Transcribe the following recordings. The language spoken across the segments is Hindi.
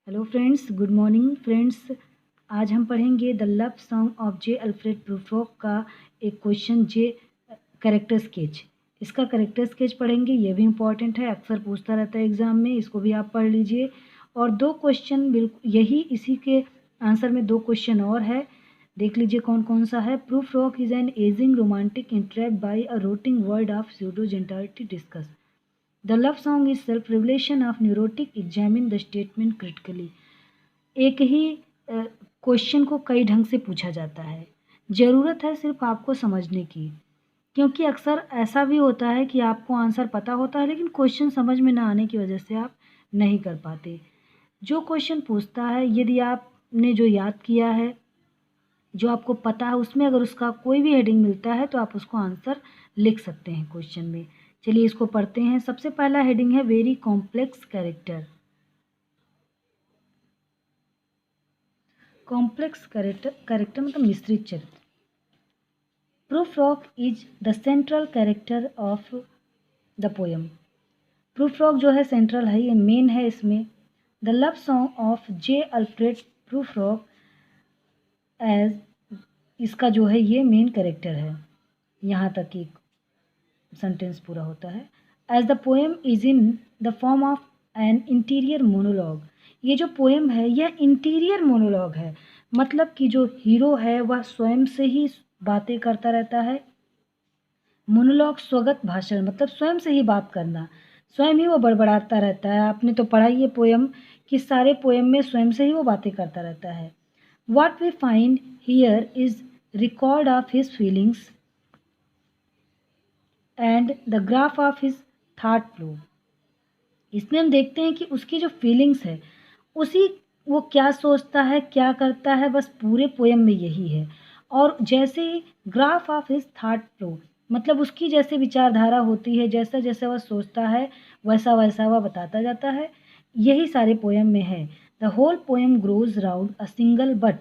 Hello friends, good morning friends. आज हम पढ़ेंगे the love song of J Alfred Prufrock का एक क्वेश्चन जे कैरेक्टर स्केच। इसका कैरेक्टर स्केच पढ़ेंगे, ये भी इम्पॉर्टेंट है, अक्सर पूछता रहता है एग्ज़ाम में, इसको भी आप पढ़ लीजिए। और दो क्वेश्चन बिल्कुल यही इसी के आंसर में दो क्वेश्चन और है, देख लीजिए कौन कौन सा है। Prufrock is an ageing romantic entrapped by a rotting world of pseudo gentility discuss. The love song is self-revelation of neurotic. Examine the statement critically. एक ही क्वेश्चन को कई ढंग से पूछा जाता है, ज़रूरत है सिर्फ आपको समझने की, क्योंकि अक्सर ऐसा भी होता है कि आपको आंसर पता होता है लेकिन क्वेश्चन समझ में ना आने की वजह से आप नहीं कर पाते। जो क्वेश्चन पूछता है, यदि आपने जो याद किया है, जो आपको पता है, उसमें अगर उसका कोई भी हेडिंग मिलता है तो आप उसको आंसर लिख सकते हैं क्वेश्चन में। चलिए इसको पढ़ते हैं। सबसे पहला हेडिंग है very complex character. Complex character मतलब मिश्रित चरित्र। Prufrock is the central character of the poem. Prufrock जो है सेंट्रल है, ये मेन है इसमें। The love song of J Alfred Prufrock as, इसका जो है ये मेन कैरेक्टर है। यहाँ तक एक सेंटेंस पूरा होता है। As the poem is in the form of an interior monologue. ये जो पोएम है यह इंटीरियर मोनोलॉग है, मतलब कि जो हीरो है वह स्वयं से ही बातें करता रहता है। मोनोलॉग स्वगत भाषण, मतलब स्वयं से ही बात करना, स्वयं ही वो बड़बड़ाता रहता है। आपने तो पढ़ा ही है पोएम कि सारे पोएम में स्वयं से ही वो बातें करता रहता है। What we find here is record of his feelings and the graph of his thought flow. इसमें हम देखते हैं कि उसकी जो फीलिंग्स है, उसी वो क्या सोचता है, क्या करता है, बस पूरे पोएम में यही है। और जैसे ही graph of his thought flow, मतलब उसकी जैसे विचारधारा होती है, जैसा जैसा वह सोचता है वैसा वैसा वह बताता जाता है, यही सारे पोएम में है। The whole poem grows round a single but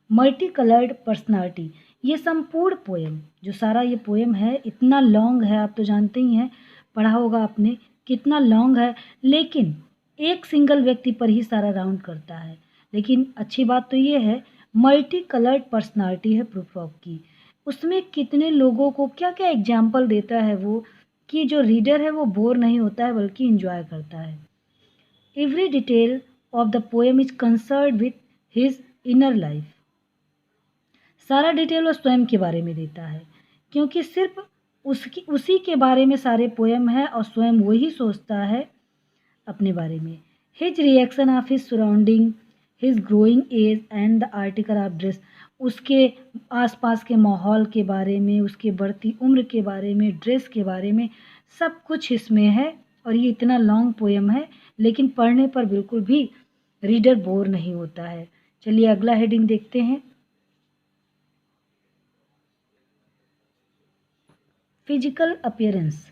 multi coloured personality. ये संपूर्ण पोएम, जो सारा ये पोएम है, इतना लॉन्ग है, आप तो जानते ही हैं, पढ़ा होगा आपने कितना लॉन्ग है, लेकिन एक सिंगल व्यक्ति पर ही सारा राउंड करता है। लेकिन अच्छी बात तो ये है, मल्टी कलर्ड पर्सनालिटी है प्रूफ्रॉक की। उसमें कितने लोगों को क्या क्या एग्जाम्पल देता है वो, कि जो रीडर है वो बोर नहीं होता है बल्कि इंजॉय करता है। Every detail of the poem is concern with his inner life. सारा डिटेल वो स्वयं के बारे में देता है, क्योंकि सिर्फ उसी के बारे में सारे पोएम है और स्वयं वही सोचता है अपने बारे में। His reaction of his surrounding, his growing age and the article of dress. उसके आसपास के माहौल के बारे में, उसके बढ़ती उम्र के बारे में, ड्रेस के बारे में, सब कुछ इसमें है। और ये इतना लॉन्ग पोएम है, लेकिन पढ़ने पर बिल्कुल भी रीडर बोर नहीं होता है। चलिए अगला हेडिंग देखते हैं। Physical appearance.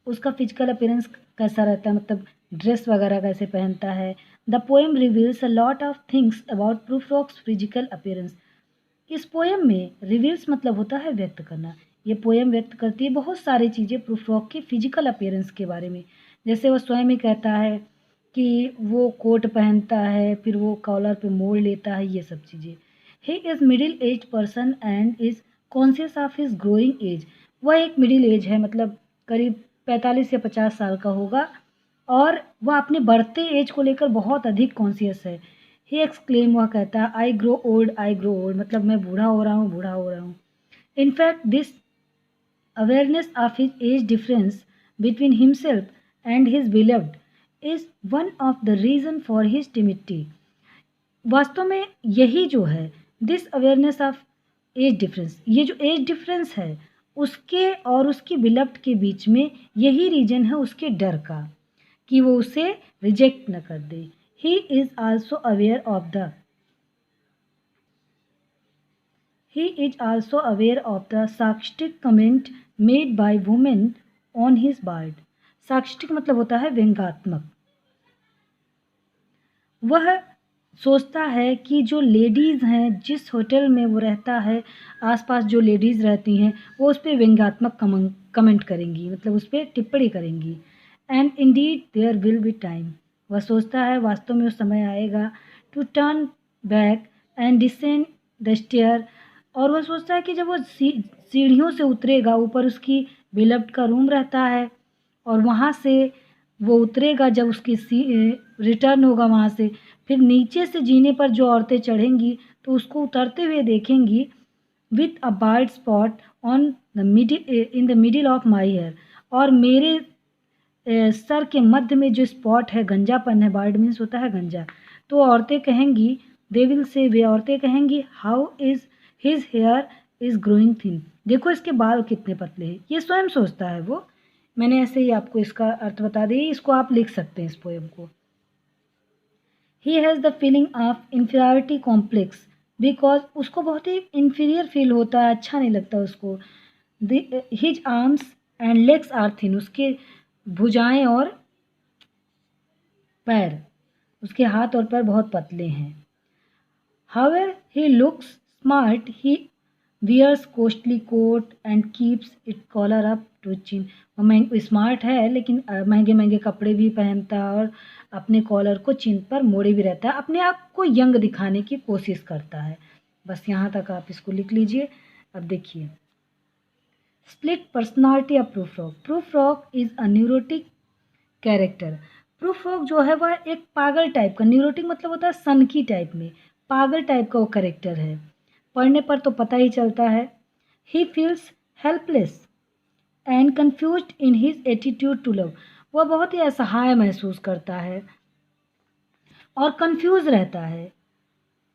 उसका फिजिकल अपीयरेंस कैसा रहता है, मतलब ड्रेस वगैरह कैसे पहनता है। The poem reveals a lot of things about Prufrock's physical appearance. इस पोएम में रिवील्स मतलब होता है व्यक्त करना। ये पोएम व्यक्त करती है बहुत सारी चीज़ें प्रूफ्रॉक के फिजिकल अपीयरेंस के बारे में। जैसे वो स्वयं ही कहता है कि वो कोट पहनता है, फिर वो कॉलर पे मोड़ लेता है, ये सब चीज़ें। He is middle age person and is conscious of his growing age. वह एक मिडिल एज है, मतलब करीब 45 या 50 साल का होगा, और वह अपने बढ़ते एज को लेकर बहुत अधिक कॉन्शियस है। ही एक्सक्लेम, वह कहता है आई ग्रो ओल्ड, मतलब मैं बूढ़ा हो रहा हूँ, बूढ़ा हो रहा हूँ। In fact this awareness of his age difference between himself and his beloved is one of the reason for his timidity. वास्तव में यही जो है, this awareness of age difference, ये जो एज डिफरेंस है उसके और उसकी बिलव्ड के बीच में, यही रीजन है उसके डर का, कि वो उसे रिजेक्ट न कर दे। He is also aware of the He is also aware of the sarcastic comment made by women on his bard. sarcastic मतलब होता है व्यंग्यात्मक। वह सोचता है कि जो लेडीज़ हैं, जिस होटल में वो रहता है, आसपास जो लेडीज़ रहती हैं, वो उस पर व्यंग्यात्मक कमेंट करेंगी, मतलब उस पर टिप्पणी करेंगी। And indeed there will be time, वह सोचता है वास्तव में उस समय आएगा to turn back and descend the stair, और वह सोचता है कि जब वो सीढ़ियों से उतरेगा, ऊपर उसकी बिलव्ड का रूम रहता है और वहाँ से वो उतरेगा, जब उसकी रिटर्न होगा वहाँ से, फिर नीचे से जीने पर जो औरतें चढ़ेंगी तो उसको उतरते हुए देखेंगी with a bald spot on the middle in the middle of my hair, और मेरे सर के मध्य में जो स्पॉट है, गंजापन है, बाल्ड मीन्स होता है गंजा, तो औरतें कहेंगी, दे विल से, वे औरतें कहेंगी how is his here is growing thin, देखो इसके बाल कितने पतले हैं। ये स्वयं सोचता है वो। मैंने ऐसे ही आपको इसका अर्थ बता दिया, इसको आप लिख सकते हैं इस पोएम को। He has the feeling of inferiority complex, because उसको बहुत ही इन्फीरियर फील होता है, अच्छा नहीं लगता उसको। His arms and legs are thin, उसके भुजाएं और पैर, उसके हाथ और पैर बहुत पतले हैं। However he looks smart, he wears costly coat and keeps it collar up to chin, वो स्मार्ट है लेकिन महंगे महंगे कपड़े भी पहनता है और अपने कॉलर को चिन पर मोड़े भी रहता है, अपने आप को यंग दिखाने की कोशिश करता है। बस यहाँ तक आप इसको लिख लीजिए। अब देखिए, split personality of proof rock. Proof rock is a neurotic character. Proof rock जो है वह एक पागल टाइप का, न्यूरोटिक मतलब होता है सनकी टाइप में, पागल टाइप का वो कैरेक्टर है। पढ़ने पर तो पता ही चलता है। He feels helpless and confused in his attitude to love, वह बहुत ही असहाय महसूस करता है और कंफ्यूज रहता है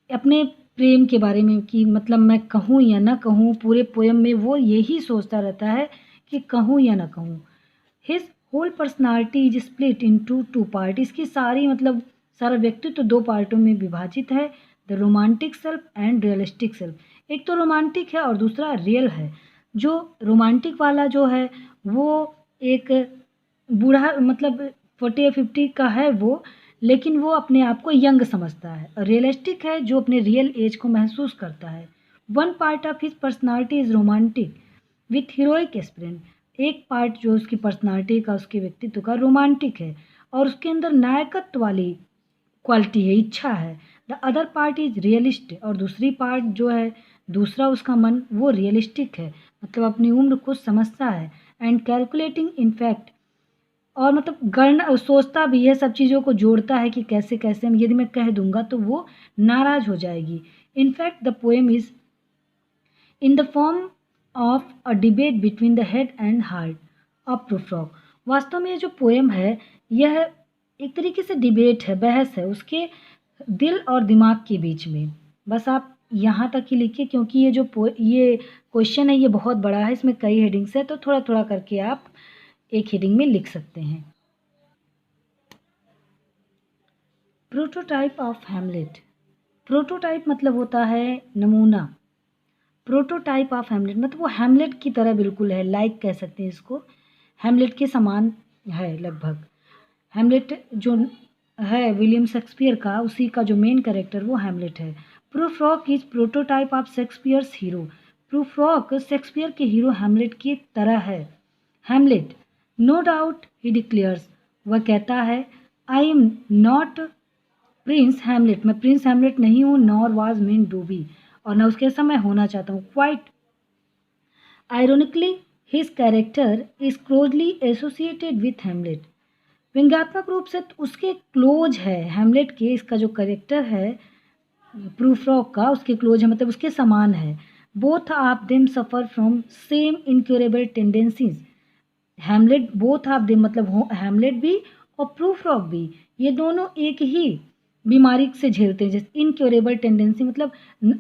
अपने प्रेम के बारे में कि मतलब मैं कहूँ या ना कहूँ। पूरे पोएम में वो यही सोचता रहता है कि कहूँ या ना कहूँ। His whole personality is split into two part, इसकी सारी मतलब सारा व्यक्तित्व तो दो पार्टों में विभाजित है, the romantic self and realistic self. एक तो रोमांटिक है और दूसरा रियल है। जो रोमांटिक वाला जो है वो एक बूढ़ा मतलब 40 या 50 का है वो, लेकिन वो अपने आप को यंग समझता है। और रियलिस्टिक है जो अपने रियल एज को महसूस करता है। One part of his personality is romantic with heroic aspirant, एक पार्ट जो उसकी पर्सनालिटी का, उसके व्यक्तित्व का रोमांटिक है और उसके अंदर नायकत्व वाली क्वालिटी है, इच्छा है। The other part is realist, और दूसरी पार्ट जो है, दूसरा उसका मन वो रियलिस्टिक है, मतलब अपनी उम्र को समझता है। एंड कैलकुलेटिंग इनफैक्ट, और मतलब गणना सोचता भी है, सब चीज़ों को जोड़ता है कि कैसे कैसे यदि मैं कह दूंगा तो वो नाराज हो जाएगी। In fact the poem is in the form of a debate between the head and heart of proof rock. वास्तव में ये जो पोएम है यह एक तरीके से डिबेट है, बहस है उसके दिल और दिमाग के बीच में। बस आप यहाँ तक ही लिखिए, क्योंकि ये क्वेश्चन है ये बहुत बड़ा है, इसमें कई हेडिंग्स है, तो थोड़ा थोड़ा करके आप एक हेडिंग में लिख सकते हैं। Prototype of Hamlet. प्रोटोटाइप मतलब होता है नमूना। प्रोटोटाइप ऑफ हैमलेट मतलब वो हैमलेट की तरह बिल्कुल है, लाइक कह सकते हैं इसको, हैमलेट के समान है लगभग। हैमलेट जो है विलियम शेक्सपियर का, उसी का जो मेन कैरेक्टर वो हैमलेट है। Prufrock is prototype of Shakespeare's hero. Prufrock Shakespeare के हीरो हैमलेट की तरह है। Hamlet, no doubt he declares, वह कहता है I am not prince Hamlet, मैं प्रिंस हैमलेट नहीं हूँ, nor was meant to be, और न उसके समय होना चाहता हूँ। Quite ironically his character is closely associated with Hamlet, व्यंग्यात्मक रूप से उसके क्लोज है हैमलेट के, इसका जो कैरेक्टर है प्रूफ रॉक का उसके क्लोज है, मतलब उसके समान है। Both of them suffer from same incurable tendencies. Hamlet both of them मतलब हैमलेट भी और प्रूफ रॉक भी, ये दोनों एक ही बीमारी से झेलते हैं, जैसे इनक्योरेबल टेंडेंसी मतलब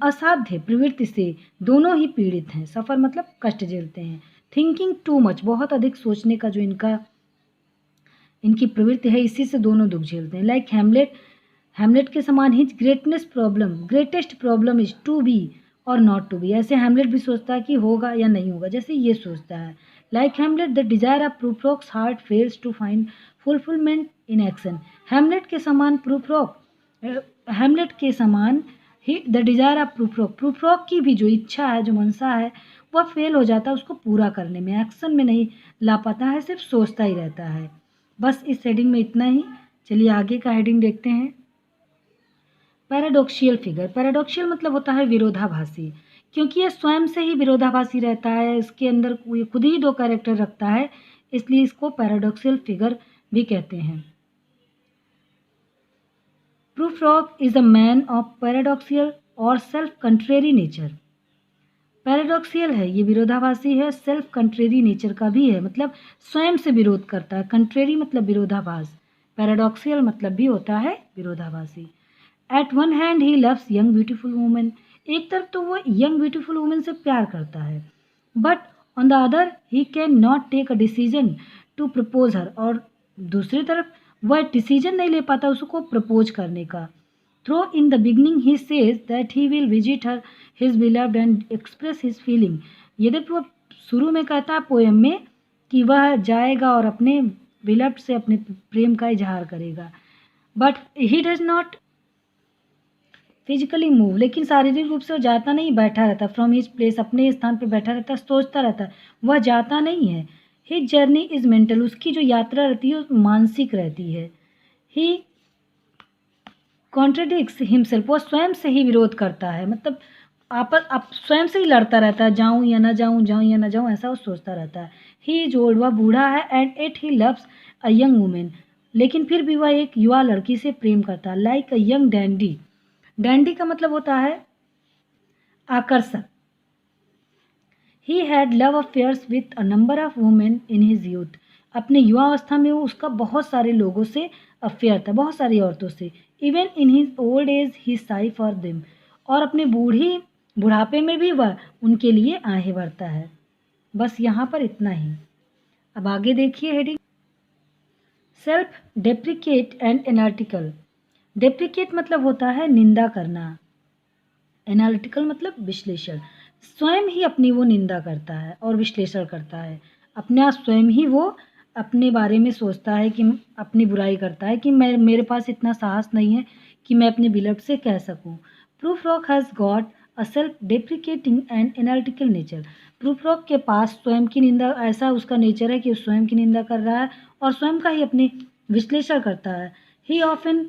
असाध्य प्रवृत्ति से दोनों ही पीड़ित हैं। सफ़र मतलब कष्ट झेलते हैं। थिंकिंग टू मच, बहुत अधिक सोचने का जो इनकी प्रवृत्ति है, इसी से दोनों दुख झेलते हैं। लाइक हैमलेट के समान his greatest problem is to be और नॉट टू बी, ऐसे हैमलेट भी सोचता है कि होगा या नहीं होगा, जैसे ये सोचता है। Like Hamlet the desire of Prufrock's heart fails to find fulfilment in action. Hamlet के समान हैमलेट के समान ही the desire of Prufrock की भी जो इच्छा है, जो मनसा है, वह फेल हो जाता है उसको पूरा करने में, एक्शन में नहीं ला पाता है, सिर्फ सोचता ही रहता है। बस इस हेडिंग में इतना ही। चलिए आगे का हेडिंग देखते हैं। पैराडॉक्शियल फिगर। पैराडॉक्शियल मतलब होता है विरोधाभासी, क्योंकि ये स्वयं से ही विरोधाभासी रहता है, इसके अंदर ये खुद ही दो कैरेक्टर रखता है, इसलिए इसको पैराडॉक्शियल फिगर भी कहते हैं। Prufrock is a man of paradoxical और सेल्फ कंट्रेरी नेचर। पैराडॉक्सियल है, ये विरोधाभासी है, सेल्फ कंट्रेरी नेचर का भी है, मतलब स्वयं से विरोध करता है। कंट्रेरी मतलब विरोधाभास, पैराडॉक्सियल मतलब भी होता है विरोधाभासी। At one hand he loves young beautiful women. एक तरफ तो वो यंग ब्यूटीफुल वुमेन से प्यार करता है, but on the other he can not take a decision to propose her. और दूसरी तरफ वह डिसीजन नहीं ले पाता उसको प्रपोज करने का। Through in the beginning he says that he will visit her his beloved and express his feeling. यद्यपि वह शुरू में कहता है पोएम में कि वह जाएगा और अपने बिलव्ड से अपने प्रेम का इजहार करेगा, but he does not physically move, लेकिन शारीरिक रूप से वो जाता नहीं, बैठा रहता। फ्रॉम हिज प्लेस, अपने स्थान पर बैठा रहता, सोचता रहता, वह जाता नहीं है। हिज जर्नी इज मेंटल, उसकी जो यात्रा रहती है वो मानसिक रहती है। ही कॉन्ट्रडिक्स हिमसेल्फ, वो स्वयं से ही विरोध करता है, मतलब आप स्वयं से ही लड़ता रहता है, जाऊं या ना जाऊं, जाऊं या ना जाऊं, ऐसा वो सोचता रहता है। ही इज ओल्ड, वह बूढ़ा है, and eight he loves a young women, लेकिन फिर भी वह एक युवा लड़की से प्रेम करता है। Like a young dandy. Dandy का मतलब होता है आकर्षक। He had love affairs with a number of women in his youth. अपने युवावस्था में वो उसका बहुत सारे लोगों से अफेयर था, बहुत सारी औरतों से। Even in his old age he sigh for them, और अपने बुढ़ापे में भी वह उनके लिए आहें भरता है। बस यहाँ पर इतना ही। अब आगे देखिए heading, self deprecate and analytical. Deprecate मतलब होता है निंदा करना, एनालिटिकल मतलब विश्लेषण। स्वयं ही अपनी वो निंदा करता है और विश्लेषण करता है, अपना स्वयं ही वो अपने बारे में सोचता है कि अपनी बुराई करता है कि मेरे पास इतना साहस नहीं है कि मैं अपने बिलव्ड से कह सकूं। Prufrock has got a self deprecating and analytical nature. Prufrock के पास स्वयं की निंदा, ऐसा उसका नेचर है कि वो स्वयं की निंदा कर रहा है और स्वयं का ही अपने विश्लेषण करता है। He often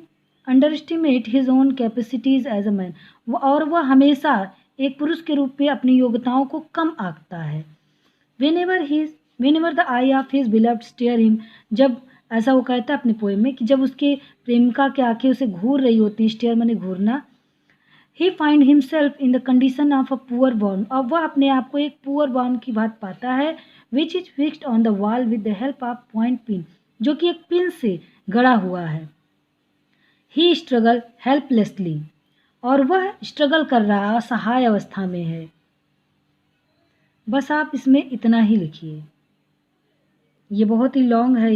underestimate his own capacities as a man, और वह हमेशा एक पुरुष के रूप में अपनी योग्यताओं को कम आंकता है। Whenever the eye of his beloved stare him, जब ऐसा वो कहता है अपने पोएम में कि जब उसके प्रेमिका की आंखें उसे घूर रही होती, स्टेयर माने घूरना। He find himself in the condition of a poor born, और वह अपने आप को एक पुअर बॉर्न की बात पाता है। Which is fixed on the wall with the help of point pin, जो कि एक पिन से गड़ा हुआ है। ही स्ट्रगल हेल्पलेसली, और वह स्ट्रगल कर रहा है, असहाय अवस्था में है। बस आप इसमें इतना ही लिखिए, ये बहुत ही लॉन्ग है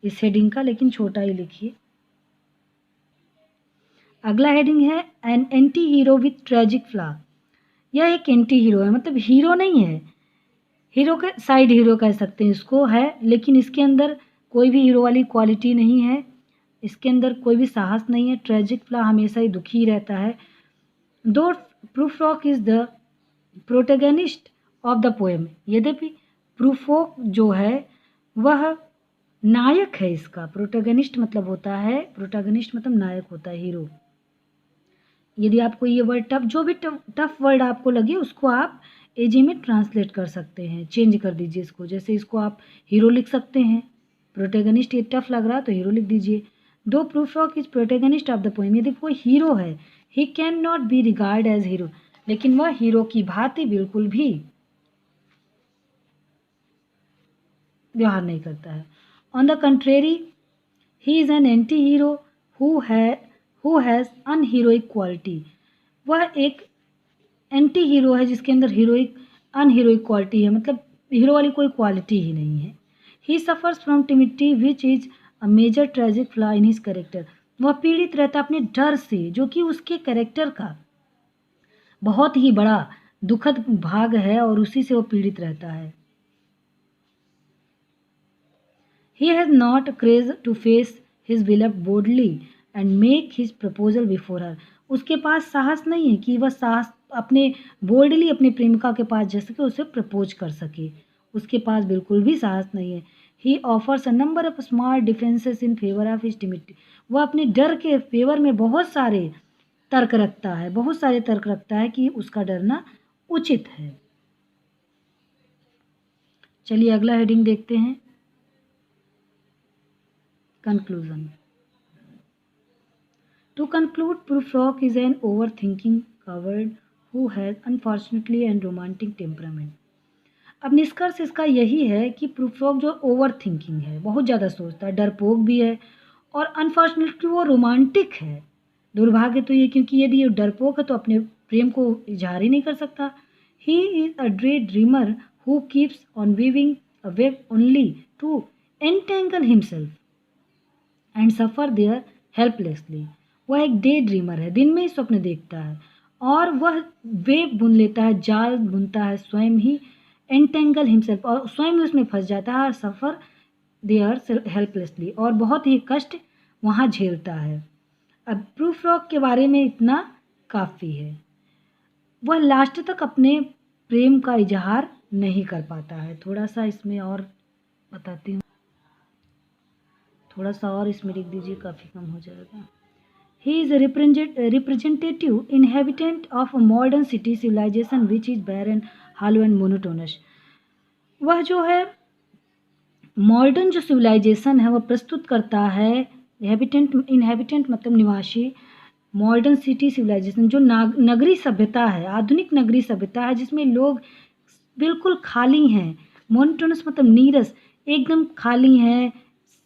इस हेडिंग का, लेकिन छोटा ही लिखिए। अगला हेडिंग है N anti hero with tragic flaw. यह एक एंटी हीरो है, मतलब हीरो नहीं है, हीरो के साइड हीरो कह सकते हैं इसको, है, लेकिन इसके अंदर कोई भी हीरो वाली क्वालिटी नहीं है, इसके अंदर कोई भी साहस नहीं है। ट्रेजिक फ्लॉ, हमेशा ही दुखी रहता है। दो Prufrock is the protagonist of the poem, यद्यपि प्रूफ्रॉक जो है वह नायक है इसका। प्रोटेगनिस्ट मतलब होता है, प्रोटेगनिस्ट मतलब नायक होता है, हीरो। यदि आपको ये वर्ड टफ, जो भी टफ वर्ड आपको लगे उसको आप एजी में ट्रांसलेट कर सकते हैं, चेंज कर दीजिए इसको। जैसे इसको आप हीरो लिख सकते हैं, प्रोटेगनिस्ट ये टफ लग रहा है तो हीरो लिख दीजिए। Though Prufrock is protagonist of the poem, यदि कोई हीरो है, he can not be regard as hero, लेकिन वह हीरो की भांति बिल्कुल भी व्यवहार नहीं करता है। On the contrary he is an anti hero who has unheroic quality. वह एक एंटी हीरो है जिसके अंदर हीरोइक अनहीरोइक क्वालिटी है, मतलब हीरो वाली कोई क्वालिटी ही नहीं है। He suffers from timidity which is a major tragic flaw in his character. वह पीड़ित रहता अपने डर से, जो कि उसके कैरेक्टर का बहुत ही बड़ा दुखद भाग है और उसी से वो पीड़ित रहता है। He has not courage to face his beloved boldly and make his proposal before her. उसके पास साहस नहीं है कि वह साहस अपने बोल्डली अपने प्रेमिका के पास जा सके, उसे प्रपोज कर सके। उसके पास बिल्कुल भी साहस नहीं है। He offers a number of smart defences in favour of his timidity. वह अपने डर के फेवर में बहुत सारे तर्क रखता है कि उसका डरना उचित है। चलिए अगला हेडिंग देखते हैं, conclusion. To conclude, Prufrock is an overthinking coward who has unfortunately and romantic temperament। अब निष्कर्ष इसका यही है कि प्रूफ्रॉक जो ओवर थिंकिंग है, बहुत ज़्यादा सोचता है, डरपोक भी है और अनफॉर्चुनेटली वो रोमांटिक है। दुर्भाग्य तो ये, क्योंकि यदि ये डरपोक है तो अपने प्रेम को इजहार ही नहीं कर सकता। He is a day dreamer who keeps on weaving a web only to entangle himself and suffer there helplessly. वह एक डे ड्रीमर है, दिन में ही स्वप्न देखता है और वह वेब बुन लेता है, जाल बुनता है स्वयं ही, एंटेंगल हिमसेल्फ, और स्वयं उसमें फंस जाता है, और सफ़र देयर हेल्पलेसली, और बहुत ही कष्ट वहाँ झेलता है। अब प्रूफ्रॉक के बारे में इतना काफ़ी है। वह लास्ट तक अपने प्रेम का इजहार नहीं कर पाता है। थोड़ा सा इसमें और बताती हूँ, थोड़ा सा और इसमें लिख दीजिए, काफ़ी कम हो जाएगा। He is a representative inhabitant of a modern city civilization which is barren, hollow and monotonous। वह जो है मॉडर्न जो सिविलाइजेशन है वह प्रस्तुत करता है। इनहेबिटेंट मतलब निवासी, मॉडर्न सिटी सिविलाइजेशन जो नगरी सभ्यता है, आधुनिक नगरी सभ्यता है, जिसमें लोग बिल्कुल खाली हैं। मोनोटोनस मतलब नीरस, एकदम खाली हैं,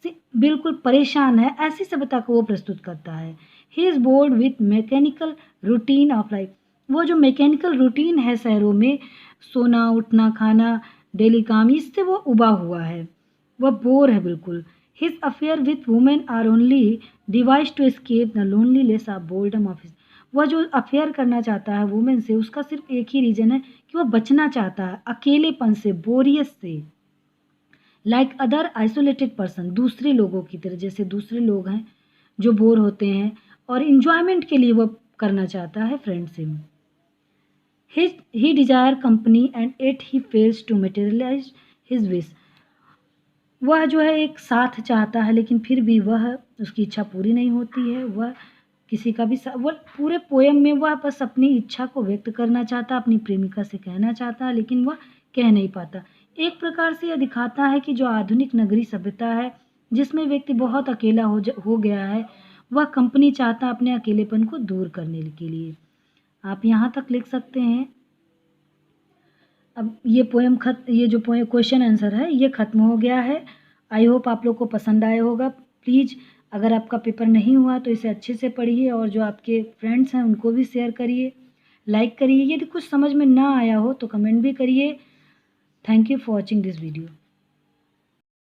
बिल्कुल परेशान है, ऐसी सभ्यता को वो प्रस्तुत करता है। He is board with mechanical routine of life. वो जो मैकेनिकल रूटीन है शहरों में, सोना उठना खाना डेली काम, इससे वो उबा हुआ है, वह बोर है बिल्कुल। His affair with women are only device to escape the loneliness of boredom of his. वह जो अफेयर करना चाहता है वुमेन से, उसका सिर्फ एक ही रीज़न है कि वह बचना चाहता है अकेलेपन से, बोरियत से। लाइक अदर आइसोलेटेड पर्सन, दूसरे लोगों की तरह, जैसे दूसरे लोग हैं जो बोर होते हैं और इन्जॉयमेंट के लिए वह करना चाहता है friendship. He desire company and eight he fails to materialise his wish. वह जो है एक साथ चाहता है लेकिन फिर भी वह उसकी इच्छा पूरी नहीं होती है। वह किसी का भी वह पूरे पोएम में वह बस अपनी इच्छा को व्यक्त करना चाहता, अपनी प्रेमिका से कहना चाहता है, लेकिन वह कह नहीं पाता। एक प्रकार से यह दिखाता है कि जो आधुनिक नगरी सभ्यता है जिसमें व्यक्ति बहुत अकेला हो गया है, वह कंपनी चाहता अपने अकेलेपन को दूर करने के लिए। आप यहाँ तक लिख सकते हैं। अब ये जो पोएम क्वेश्चन आंसर है ये ख़त्म हो गया है। आई होप आप लोग को पसंद आया होगा। प्लीज़ अगर आपका पेपर नहीं हुआ तो इसे अच्छे से पढ़िए और जो आपके फ्रेंड्स हैं उनको भी शेयर करिए, लाइक करिए। यदि कुछ समझ में ना आया हो तो कमेंट भी करिए। Thank you for watching this video.